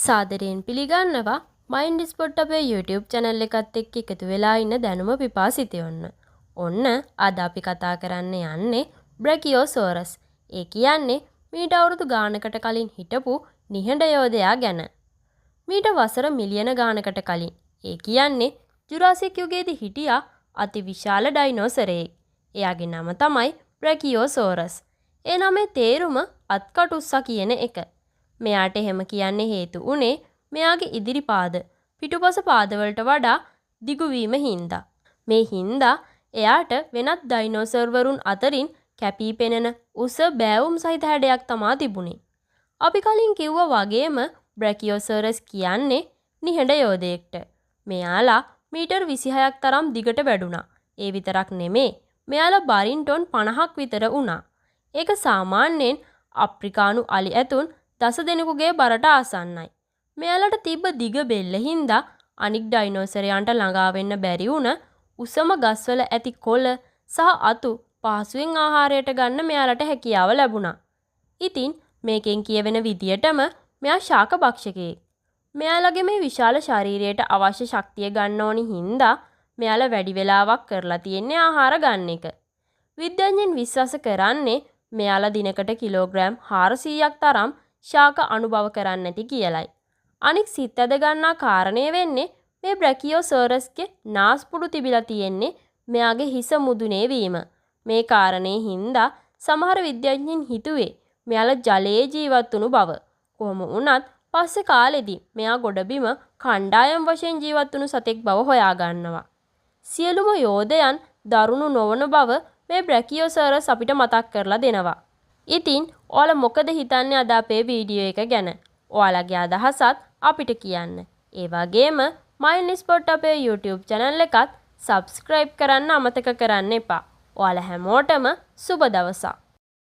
සාදරයෙන් පිළිගන්නවා mind spot අපේ YouTube channel එකත් එක්ක එකතු වෙලා ඉන්න දැනුම පිපාසිතයොන්න. ඔන්න අද අපි කතා කරන්න යන්නේ බ්‍රැකියෝසෝරස්. ඒ කියන්නේ මීට අවුරුදු ගානකට කලින් හිටපු නිහඬ යෝධයා ගැන. මීට වසර මිලියන ගානකට කලින්. ඒ කියන්නේ ජුරාසික් යුගයේදී හිටියා අති විශාල ඩයිනෝසරයෙක්. එයාගේ නම තමයි බ්‍රැකියෝසෝරස්. ඒ නමේ තේරුම අත්කටුස්සා කියන එක. මෙයාට එහෙම කියන්න හේතු වුණේ මෙයාගේ ඉදිරි පාද පිටුපස පාදවලට වඩා දිගු වීම හින්දා. මේ හින්දා එයාට වෙනත් ඩයිනෝසර්වරුන් අතරින් කැපී පෙනෙන උස බෑවුම් සහිත හැඩයක් තමා තිබුණේ. අපි කලින් කිව්වා වගේම බ්‍රැකියෝසොරස් කියන්නේ නිහඬ යෝධයෙක්ට. මෙයාලා මීටර් 26ක් තරම් දිගට වැඩුණා. ඒ විතරක් නෙමේ මෙයාලා බරින් ටොන් 50ක් විතර වුණා. ඒක සාමාන්‍යයෙන් අප්‍රිකානු අලි ඇතුන් 10 දෙනෙකුගේ බරට ආසන්නයි. මෙයාලට තිබ්බ දිග බෙල්ල හින්දා අනික් ඩයිනෝසරයන්ට ළඟා වෙන්න බැරි වුණ උසම ගස්වල ඇති කොළ සහ අතු පහසුවෙන් ආහාරයට ගන්න මෙයාලට හැකියාව ලැබුණා. ඉතින් මේකෙන් කියවෙන විදියටම මෙයා ශාක භක්ෂකයෙක්. මෙයාලගේ මේ විශාල ශරීරයට අවශ්‍ය ශක්තිය ගන්න ඕනි හින්දා මෙයාලා වැඩි වෙලාවක් කරලා තියෙන්නේ ආහාර ගන්න එක. විද්‍යාඥයන් විශ්වාස කරන්නේ මෙයාලා දිනකට කිලෝග්‍රෑම් 400ක් තරම් ශාක අනුභව කරන්නේ නැති කියලයි. අනික් සිත් ඇද ගන්නා කාරණය වෙන්නේ මේ බ්‍රැකියෝසොරස්ගේ නාස්පුඩු තිබිලා තියෙන්නේ මෙයාගේ හිස මුදුනේ වීම. මේ කාරණේ හින්දා සමහර විද්‍යාඥයින් හිතුවේ මෙයාලා ජලයේ ජීවත් වුණු බව. කොහොම වුණත් පස්සේ කාලෙදී මෙයා ගොඩබිම කණ්ඩායම් වශයෙන් ජීවත් වුණු සතෙක් බව හොයා ගන්නවා. සියලුම යෝධයන් දරුණු නොවන බව මේ බ්‍රැකියෝසොරස් අපිට මතක් කරලා දෙනවා. ඉතින් ඔයාලා මොකද හිතන්නේ අද අපේ වීඩියෝ එක ගැන? ඔයාලගේ අදහසත් අපිට කියන්න. ඒ වගේම මයින්ඩ් ස්පොට් අපේ YouTube channel එකත් subscribe කරන්න අමතක කරන්න එපා. ඔයාලා හැමෝටම සුබ දවසක්.